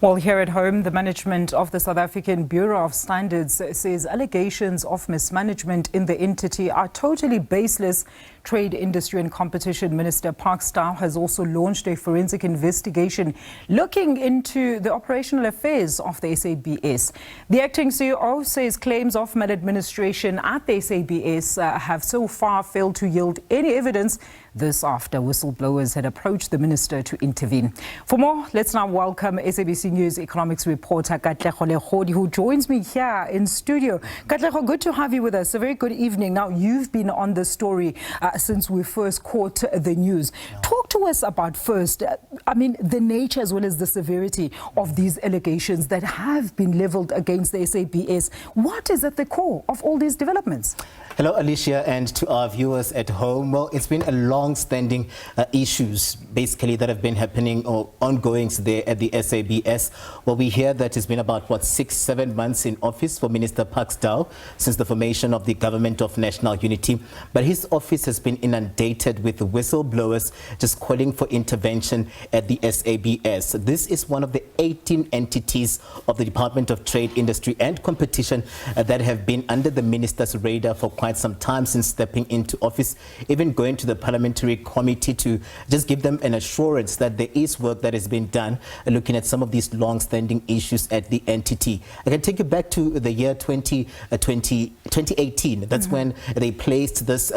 Well, here at home, the management of the South African Bureau of Standards says allegations of mismanagement in the entity are totally baseless. Trade, Industry and Competition Minister Park Staal has also launched a forensic investigation looking into the operational affairs of the SABS. The acting CEO says claims of maladministration at the SABS have so far failed to yield any evidence. This after whistleblowers had approached the minister to intervene. For more, let's now welcome SABC News economics reporter Katlego Legodi, who joins me here in studio. Katlego, good to have you with us. A very good evening. Now, you've been on the story since we first caught the news. Talk to us about first, the nature as well as the severity of these allegations that have been leveled against the SABS. What is at the core of all these developments? Hello, Alicia, and to our viewers at home. Well, it's been a long-standing issues, basically, that have been happening or ongoing there at the SABS. Well, we hear that it's been about, 6-7 months in office for Minister Park Staal since the formation of the Government of National Unity. But his office has been inundated with whistleblowers just calling for intervention at the SABS. This is one of the 18 entities of the Department of Trade, Industry and Competition that have been under the minister's radar for quite some time since stepping into office, even going to the parliamentary committee to just give them an assurance that there is work that has been done looking at some of these long-standing issues at the entity. I can take you back to the year 2018. That's when they placed this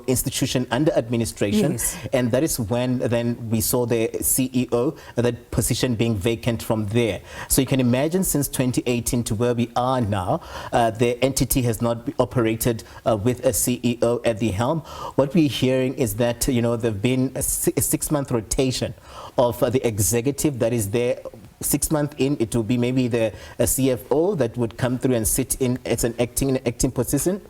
institution under administration. Yes. And that is when then we saw the CEO, that position being vacant from there. So you can imagine since 2018 to where we are now, the entity has not operated with a CEO at the helm. What we're hearing is that, there've been a 6-month rotation of the executive that is there. 6 months in, it will be maybe the CFO that would come through and sit in as an acting position,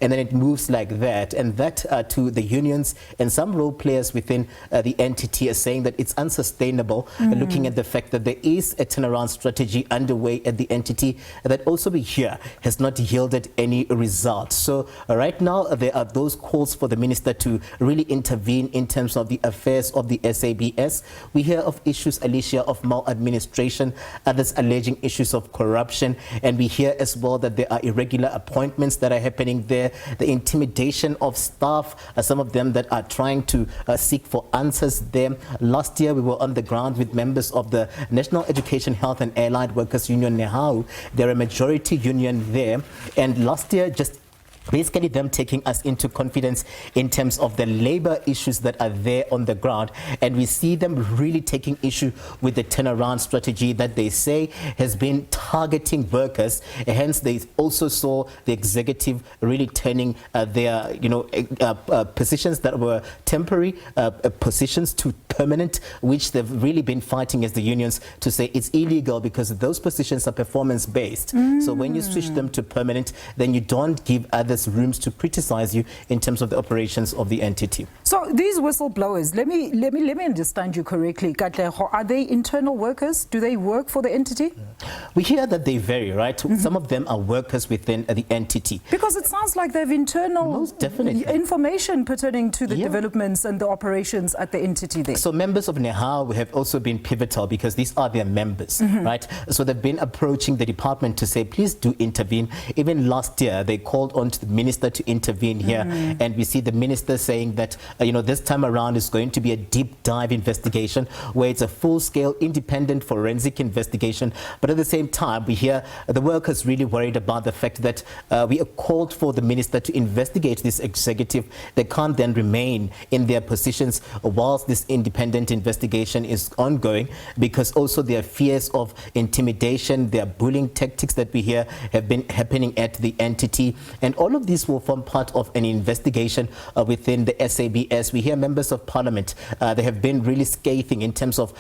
and then it moves like that. And that to the unions and some role players within the entity are saying that it's unsustainable, looking at the fact that there is a turnaround strategy underway at the entity that also we hear has not yielded any results. So right now there are those calls for the minister to really intervene in terms of the affairs of the SABS. We hear of issues, Alicia, of maladministration, others alleging issues of corruption, and we hear as well that there are irregular appointments that are happening there, the intimidation of staff, some of them that are trying to seek for answers there. Last year we were on the ground with members of the National Education, Health and Allied Workers Union, NEHAU. They're a majority union there, and last year just basically them taking us into confidence in terms of the labor issues that are there on the ground. And we see them really taking issue with the turnaround strategy that they say has been targeting workers. Hence, they also saw the executive really turning their, positions that were temporary positions to permanent, which they've really been fighting as the unions to say it's illegal because those positions are performance-based. So when you switch them to permanent, then you don't give others rooms to criticize you in terms of the operations of the entity. So these whistleblowers, let me understand you correctly, Katlego. Are they internal workers? Do they work for the entity? We hear that they vary, right? Some of them are workers within the entity. Because it sounds like they have internal information pertaining to the developments and the operations at the entity there. So members of NEHAU have also been pivotal because these are their members, right? So they've been approaching the department to say, please do intervene. Even last year, they called on to the minister to intervene here, and we see the minister saying that this time around is going to be a deep dive investigation where it's a full-scale independent forensic investigation. But at the same time, we hear the workers really worried about the fact that we are called for the minister to investigate this executive. They can't then remain in their positions whilst this independent investigation is ongoing, because also there are fears of intimidation, there are bullying tactics that we hear have been happening at the entity, and all of these will form part of an investigation within the SABS. We hear members of parliament, they have been really scathing in terms of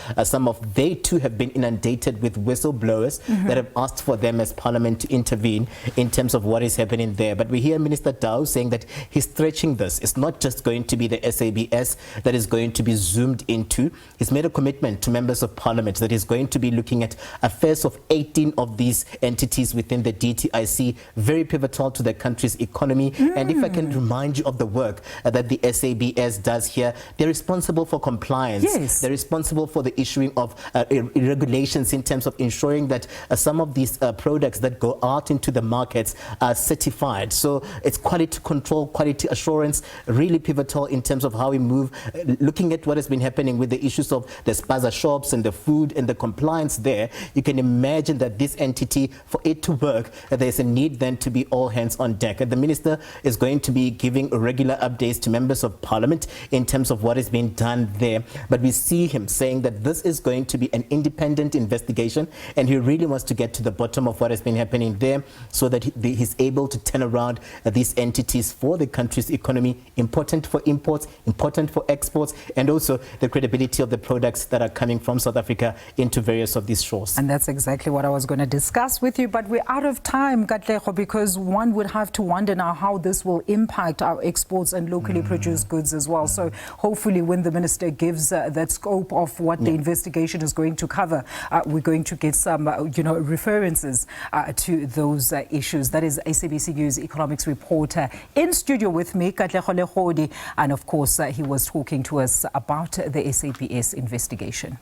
they too have been inundated with whistleblowers that have asked for them as parliament to intervene in terms of what is happening there. But we hear Minister Dow saying that he's stretching this. It's not just going to be the SABS that is going to be zoomed into. He's made a commitment to members of parliament that he's going to be looking at affairs of 18 of these entities within the DTIC, very pivotal to the country's economy. And if I can remind you of the work that the SABS does here, they're responsible for compliance. Yes. They're responsible for the issuing of regulations in terms of ensuring that some of these products that go out into the markets are certified. So it's quality control, quality assurance, really pivotal in terms of how we move, looking at what has been happening with the issues of the spaza shops and the food and the compliance there. You can imagine that this entity, for it to work, there's a need then to be all hands on deck. And the minister is going to be giving regular updates to members of parliament in terms of what is being done there. But we see him saying that this is going to be an independent investigation, and he really wants to get to the bottom of what has been happening there so that he's able to turn around these entities for the country's economy, important for imports, important for exports, and also the credibility of the products that are coming from South Africa into various of these shores. And that's exactly what I was going to discuss with you, but we're out of time, Katlego, because one would have to wonder now how this will impact our exports and locally produced goods as well. So hopefully when the minister gives that scope of what the investigation is going to cover, we're going to get some, references to those issues. That is SABC News economics reporter in studio with me, Katlego Legodi, and of course he was talking to us about the SABS investigation.